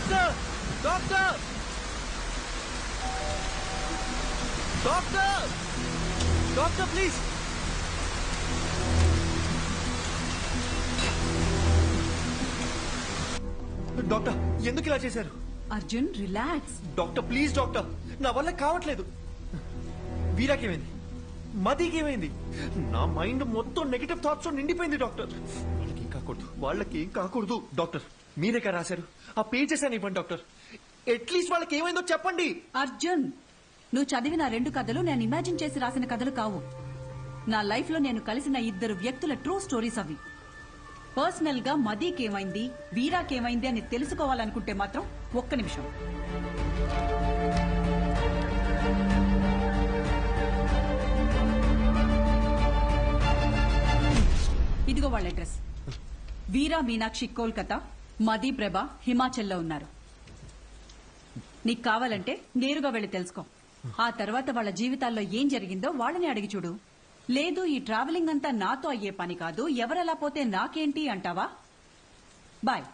Doctor doctor doctor doctor please. Doctor ఎందుకు ఇలా చేశారు? Arjun relax. Doctor please doctor, నా వల్ల కావట్లేదు. వీరాకేమైంది? మదికేమైంది? నా మైండ్ మొత్తం నెగటివ్ థాట్స్ నిండిపోయింది డాక్టర్. వాళ్ళకి కాకూడదు, వాళ్ళకి ఏం కాకూడదు. డాక్టర్ మీరేకా రాశారు? ఆ పేజెస్ అని ఇవ్వండి డాక్టర్. అట్లీస్ట్ వాళ్ళకి ఏమైందో చెప్పండి. అర్జున్, నువ్వు చదివిన 2 కథలు నేను ఇమాజిన్ చేసి రాసిన కథలు కావు. నా లైఫ్ లో నేను కలిసిన 2 వ్యక్తుల ట్రూ స్టోరీస్ అవి. పర్సనల్ గా మదీకేమైంది, వీరాకేమైంది అని తెలుసుకోవాలనుకుంటే మాత్రం ఒక్క నిమిషం. ఇదిగో వాళ్ళ అడ్రస్. వీరా మీనాక్షి కోల్కతా, మదీ ప్రభ హిమాచల్లో ఉన్నారు. నీకు కావాలంటే నేరుగా వెళ్లి తెలుసుకో. ఆ తర్వాత వాళ్ళ జీవితాల్లో ఏం జరిగిందో వాళ్ళని అడిగి చూడు. లేదు ఈ ట్రావెలింగ్ అంతా నాతో అయ్యే పని కాదు, ఎవరెలా పోతే నాకేంటి అంటావా? బాయ్.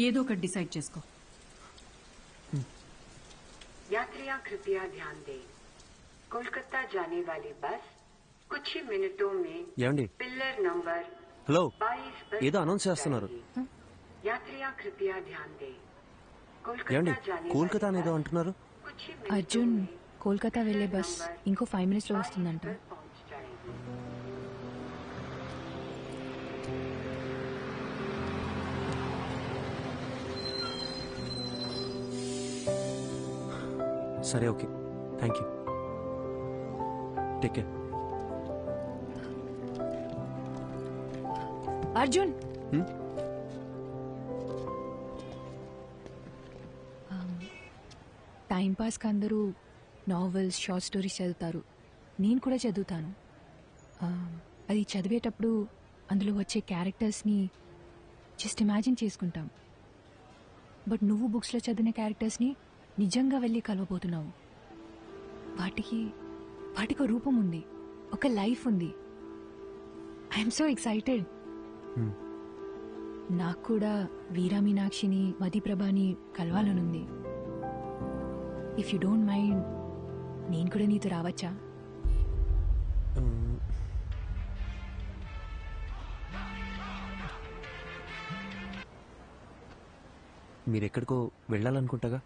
ఏదో ఒకటి డిసైడ్ చేసుకో. यात्रियां कृपया ध्यान दें, कोलकाता जाने वाली बस कुछ ही मिनटों में पिलर नंबर हेलो 22 पर ఏదో అనౌన్స్ చేస్తున్నారు. यात्रियां कृपया ध्यान दें, ఏమండి కోల్కతా అనేదో అంటున్నారు. అర్జున్, కోల్కతా వెళ్లే బస్ ఇంకో 5 minutes లో వస్తుందంట. సరే okay, thank you, take care. Arjun, time పాస్కి అందరూ నావెల్స్, షార్ట్ స్టోరీస్ చదువుతారు. నేను కూడా చదువుతాను. అది చదివేటప్పుడు అందులో వచ్చే క్యారెక్టర్స్ని జస్ట్ ఇమాజిన్ చేసుకుంటాం. బట్ నువ్వు బుక్స్లో చదివిన క్యారెక్టర్స్ని నిజంగా వెళ్ళి కలవబోతున్నావు. వాటికి ఒక రూపం ఉంది, ఒక లైఫ్ ఉంది. I'm so excited. నాకు కూడా వీరా మీనాక్షిని, మదీప్రభని కలవాలనుంది. ఇఫ్ యూ డోంట్ మైండ్, నేను కూడా నీతో రావచ్చా? మీరెక్కడికో వెళ్ళాలనుకుంటాగా.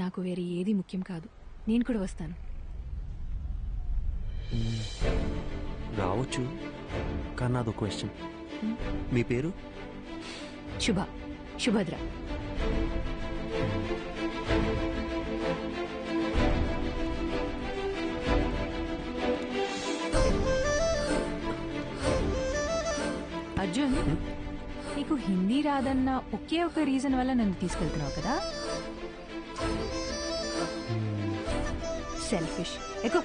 నాకు వేరే ఏది ముఖ్యం కాదు, నేను కూడా వస్తాను. రావచ్చు, కానీ నాదో క్వశ్చన్. మీ పేరు? శుభద్ర. అర్జున్, నీకు హిందీ రాదన్న ఒకే ఒక రీజన్ వల్ల నన్ను తీసుకెళ్తున్నావు కదా? సెల్ఫిష్. ఎక్కువ.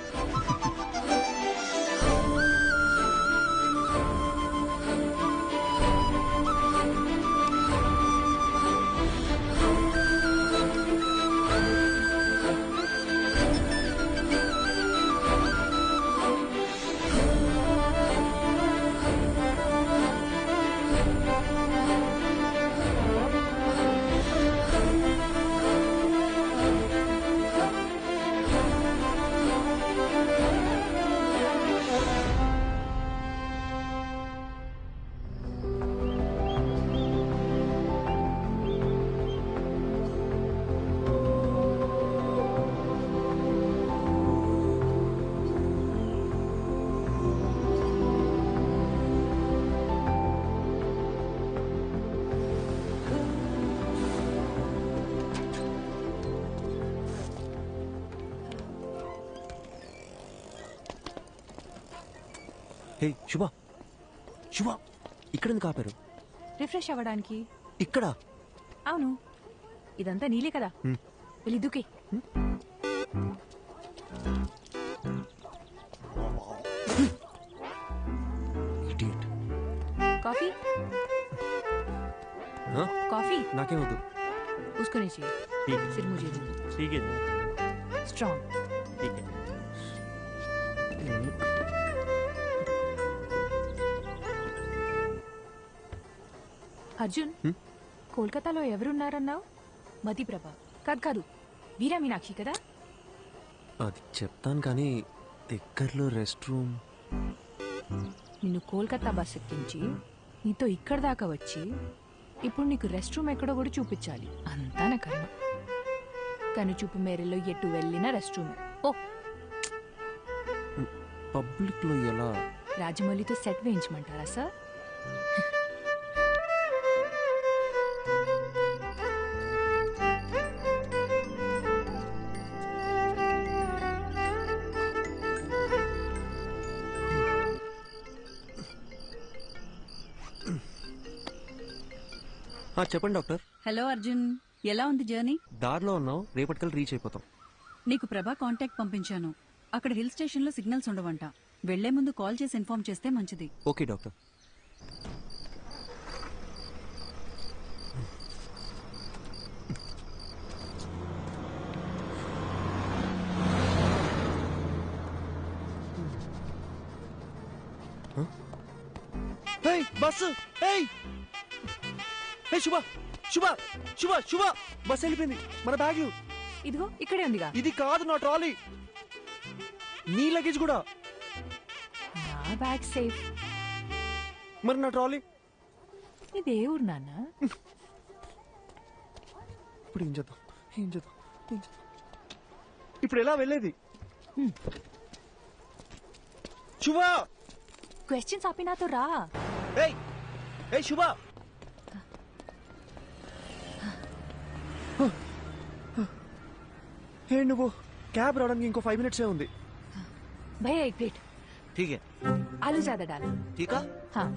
హే శుభ, ఇక్కడ ఎందుకు ఆపారు? రిఫ్రెష్ అవ్వడానికి. ఇక్కడ? అవును, ఇదంతా నీలే కదా. వెళ్ళి దూకే. కాఫీ? కాఫీ నాకేం వద్దు. उसको नहीं चाहिए, सिर्फ मुझे दो. ठीक है, स्ट्रॉन्ग. ठीक है. అర్జున్ కోల్కతాలో ఎవరున్నారన్నావు? మధుప్రభ కాదు వీరా మీనాక్షి కదా? అది చెప్తాను కానీ దగ్గరలో రెస్ట్ రూమ్. నిన్ను కోల్కతా బస్ ఎక్కించి నీతో ఇక్కడ దాకా వచ్చి ఇప్పుడు నీకు రెస్ట్ రూమ్ ఎక్కడో కూడా చూపించాలి. అంతా నా కర్మ. కనుచూపు మేరలో ఎటు వెళ్ళినా రెస్ట్ రూమ్. ఓ పబ్లిక్లో ఎలా? రాజమౌళితో సెట్ వేయించమంటారా సార్? చెప్పండి డాక్టర్. హలో అర్జున్, ఎలా ఉంది జర్నీ? దారిలో ఉన్నావు, రేపటికల్ రీచ్ అయిపోతాం. నీకు ప్రభా కాంటాక్ట్ పంపించాను. అక్కడ హిల్ స్టేషన్ లో సిగ్నల్స్ ఉండవంట. వెళ్లే ముందు కాల్ చేసి ఇన్ఫార్మ్ చేస్తే మంచిది. Okay doctor. బస్సు శుభ శుభ శుభ శుభ బస్ వెళ్ళిపోయింది. మన బ్యాగ్ ఇదిగో ఇక్కడే ఉందిగా. ఇది కాదు నా ట్రాలీ. నీ లగేజ్ కూడా. నా బ్యాగ్ సేఫ్. మరి నా ట్రాలీ? ఇదే ఊరు నాన్న. ఇప్పుడు ఏం చేద్దాం? ఇప్పుడు ఎలా వెళ్ళేది? శుభ క్వశ్చన్స్ ఆపి నాతో రా. ఏయ్ శుభ, నువ్వు క్యాబ్ రావడానికి ఇంకో 5 minutes ఉంది. भैया एक प्लेट. ठीक है. आलू ज्यादा डालो. ठीक है. हाँ.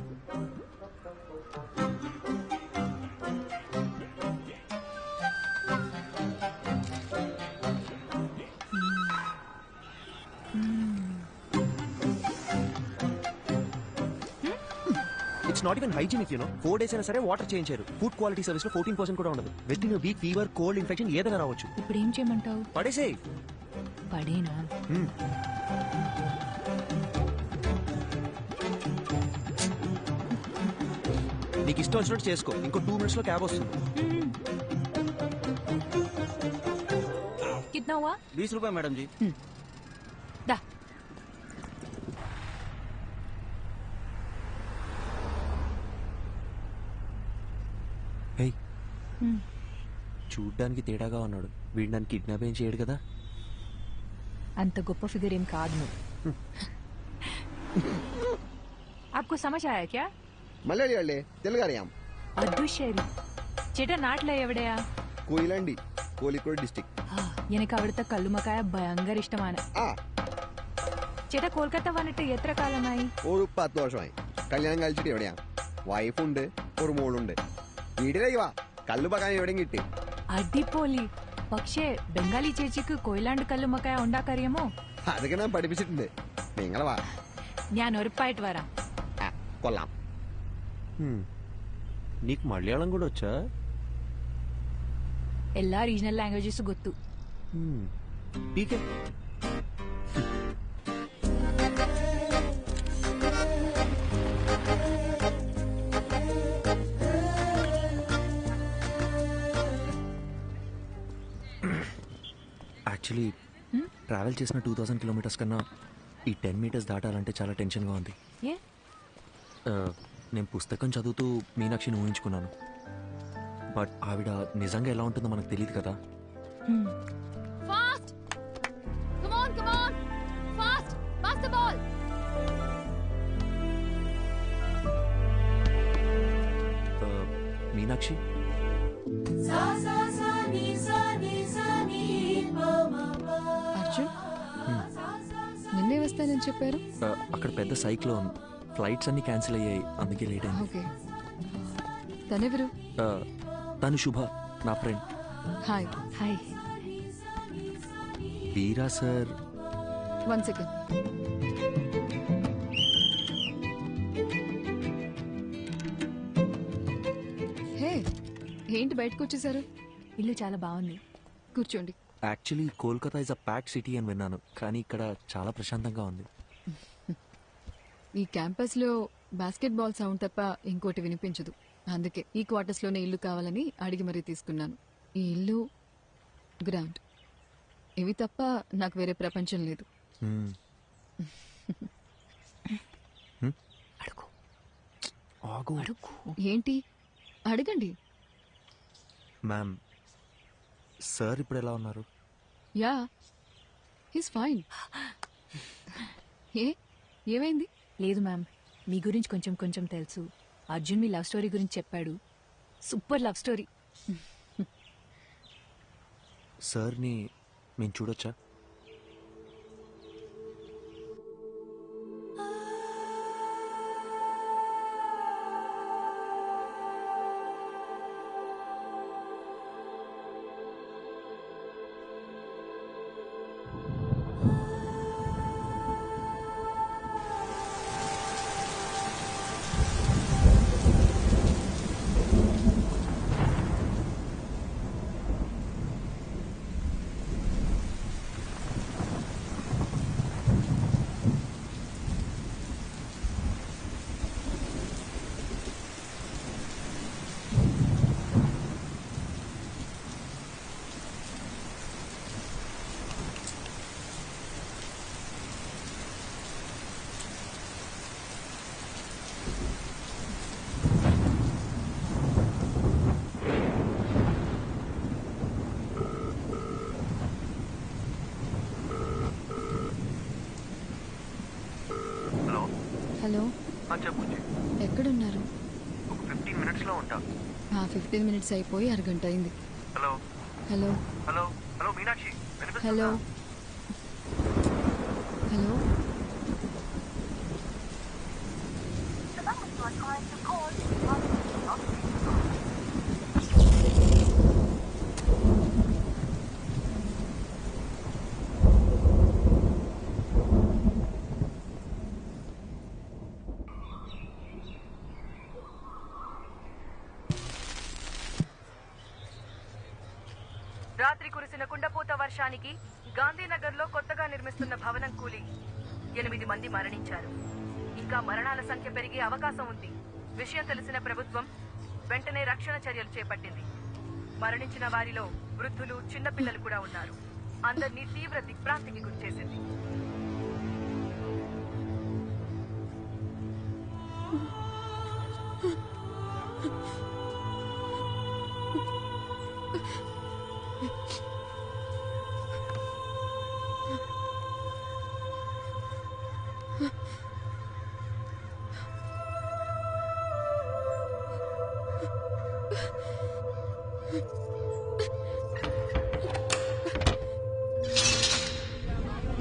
It's not even hygienic you know. 4 days అయినా సరే వాటర్ చేంజ్ చేయరు. ఫుడ్ క్వాలిటీ సర్వీస్ లో 14% కూడా ఉండదు. With in week fever, cold, infection ఏదైనా రావచ్చు. ఇప్పుడు ఏం చేయమంటావు? పడేసేయ్. పడేనా? నీకు ఇష్టం వచ్చినట్టు చేసుకో. ఇంకో 2 minutes లో క్యాబ్ వస్తుంది. कितना हुआ? 20 रुपए मैडम जी. दा. చూడ్డానికి తేడాగా ఉన్నాడు. వీడిని కిడ్నాప్ ఏం చేయడు కదా? అంత గొప్ప ఫిగర్ ఏం కాదు నువ్వు. आपको समझ आया क्या? മലയാളി അല്ലേ? തെലുങ്ക് അറിയാം. അദുശേരി ചേട്ടാ നാട്ടിലെ എവിടെയാ? കൊയിലാണ്ടി, കോഴിക്കോട് ഡിസ്ട്രിക്ട്. എനിക്ക് അവിടുത്തെ കല്ലുമക്കായ ഭയങ്കര ഇഷ്ടമാണ്. ആ ചേട്ടാ കൊൽക്കത്ത വന്നിട്ട് എത്ര കാലമായി? ഒരു 10 വർഷമായി. കല്യാണം കഴിച്ചിട്ട് എവിടെയാ? വൈഫുണ്ട്, ഒരു മോളുണ്ട്. വീട്ടിലേക്ക് വാ, കല്ലുമക്കായ എവിടെയും കിട്ടി. അടിപൊളി. പക്ഷേ ബംഗാളി ചേച്ചിക്ക് കൊയിലാണ്ട് കല്ലുമക്കായ ഉണ്ടാക്കറിയാമോ? അതൊക്കെ ഞാൻ പഠിപ്പിച്ചിട്ടുണ്ട്. നിങ്ങൾ വാ. ഞാൻ ഉറപ്പായിട്ട് വരാം. കൊള്ളാം. నీకు మలయాళం కూడా వచ్చా? എല്ലാ റീജിയണൽ ലാംഗ്വേജസ് ಗೊತ್ತು. ఠీకే. యాక్చువల్లీ ట్రావెల్ చేసిన 2000 kilometers కన్నా ఈ 10 meters దాటాలంటే చాలా టెన్షన్గా ఉంది. ఏ? నేను పుస్తకం చదువుతూ మీనాక్షిని ఊహించుకున్నాను. బట్ ఆవిడ నిజంగా ఎలా ఉంటుందో మనకు తెలియదు కదా. Fast! Come on, come on! Fast! Pass the ball! Meenakshi, Arjun నిన్నే వస్తానని చెప్పారు. అక్కడ పెద్ద సైక్లోన్, ఫ్లైట్స్ అన్ని క్యాన్సిల్ అయ్యాయి, అందుకే లేట్ అయింది. ఓకే. తనెవరు? తను శుభ, నా ఫ్రెండ్. హాయ్. హాయ్. వీరా సార్. 1 second. హే, ఏంటి బయటకు వచ్చేసారు? ఇల్లు చాలా బాగుంది. కూర్చోండి. Actually Kolkata is a pack city అని విన్నాను, కానీ ఇక్కడ చాలా ప్రశాంతంగా ఉంది. ఈ క్యాంపస్ లో బాస్కెట్ బాల్ సౌండ్ తప్ప ఇంకోటి వినిపించదు. అందుకే ఈ క్వార్టర్స్ లోనే ఇల్లు కావాలని అడిగి మరీ తీసుకున్నాను. ఈ ఇల్లు, గ్రౌండ్, ఇవి తప్ప నాకు వేరే ప్రపంచం లేదు. అడుగు ఆగు. అడుగు. ఏంటి? అడగండి. మ్యామ్, సార్ ఇప్పుడు ఎలా ఉన్నారు? Yeah, he's fine. ఏమైంది? లేదు మ్యామ్, మీ గురించి కొంచెం కొంచెం తెలుసు. అర్జున్ మీ లవ్ స్టోరీ గురించి చెప్పాడు. Super love story. సార్ని మేము చూడొచ్చా? హలో, చెప్పు. ఎక్కడున్నారు? ఒక 15 మినిట్స్లో ఉంటా. 15 మినిట్స్ అయిపోయి అరగంట అయింది. Hello hello hello hello Meenakshi, hello hello. రాత్రి కురిసిన కుండపోత వర్షానికి గాంధీనగర్లో కొత్తగా నిర్మిస్తున్న భవనం కూలి 8 మంది మరణించారు. ఇంకా మరణాల సంఖ్య పెరిగే అవకాశం ఉంది. విషయం తెలిసిన ప్రభుత్వం వెంటనే రక్షణ చర్యలు చేపట్టింది. మరణించిన వారిలో వృద్ధులు, చిన్నపిల్లలు కూడా ఉన్నారు. అందరినీ తీవ్ర దిగ్భ్రాంతికి గురిచేసింది.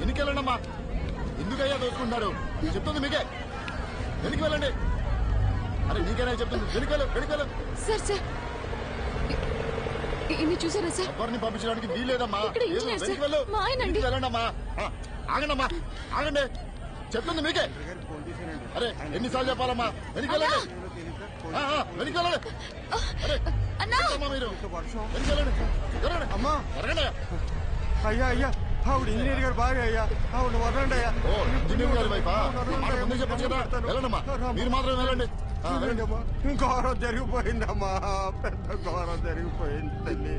వెనుకెళ్ళండమ్మా. ఎందుకయ్యా దోచుకుంటున్నారు? చెప్తుంది మీకే. వెనక్కి వెళ్ళండి. అరే నీకేనా చెప్తుంది? వెనుకెళ్ళు, వెనుకెళ్ళు. సార్ సార్, ఇన్ని చూసారా సార్? ఎవరిని పంపించడానికి వీలేదమ్మా. ఇక్కడ ఏం లేదు సార్. వెనక్కి వెళ్ళు. మా ఆయన అండి. వెనక్కి వెళ్ళండమ్మా. ఆగండమ్మా, ఆగండి. చెప్తుంది మీకే. అరే ఎన్నిసార్లు చెప్పాలమ్మా? వెనక్కి వెళ్ళండి. వెనక్కి వెళ్ళండి. అరే ఏంటమ్మా మీరు? వెనక్కి వెళ్ళండి. జరగండి అమ్మా, జరగండి. అయ్యా అయ్యా, ఆవిడ ఇంజనీర్ గారు బాగా అయ్యా, ఆవిడ వదలండి అయ్యా. ఓ ఇంజనీర్ గారి వైపా? మాట ముందే చెప్పచ్చు కదా. వెళ్ళండమ్మా, మీరు మాత్రం వెళ్ళండి. ఘోరం జరిగిపోయిందమ్మా, పెద్ద ఘోరం జరిగిపోయింది తల్లి,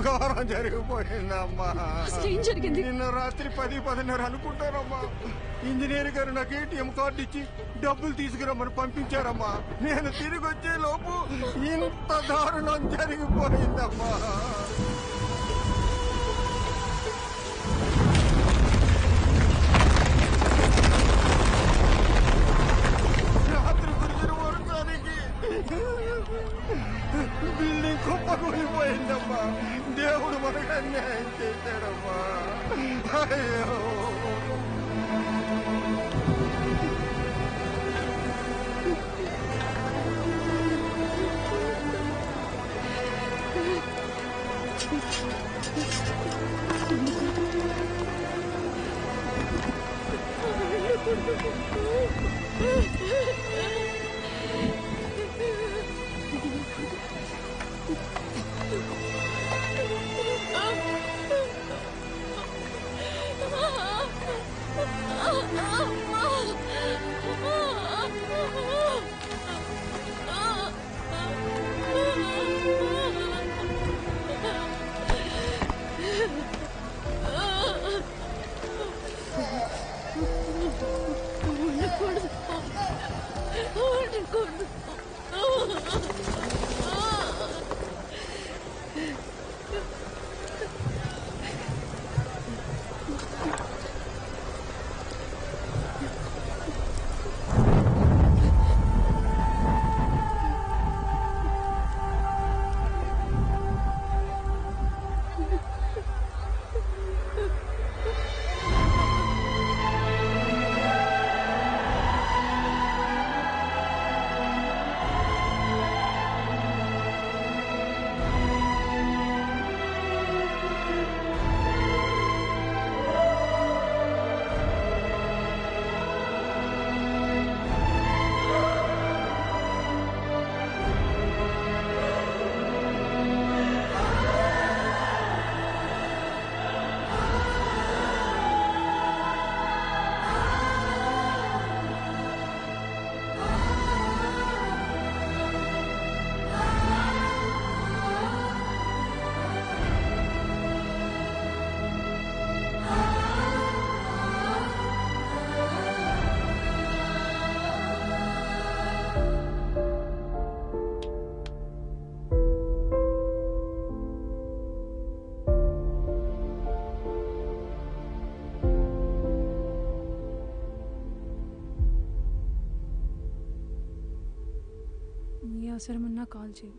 ఘోరం జరిగిపోయిందమ్మా. అసలు ఏం జరిగింది? నిన్న రాత్రి 10-10:30 అనుకుంటారమ్మా. ఇంజనీర్ గారు నాకు ATM కార్డు ఇచ్చి డబ్బులు తీసుకురమ్మని పంపించారమ్మా. నేను తిరిగి వచ్చే లోపు ఇంత దారుణం జరిగిపోయిందమ్మా. రాత్రి కురిసిన వర్షానికి బిల్డింగ్ కుప్పకూలిపోయిందమ్మా. దేవుడు మనకు అన్యాయం చేశాడమ్మా. అయ్యో మీ అవసరం ఉన్నా కాల్ చేయి.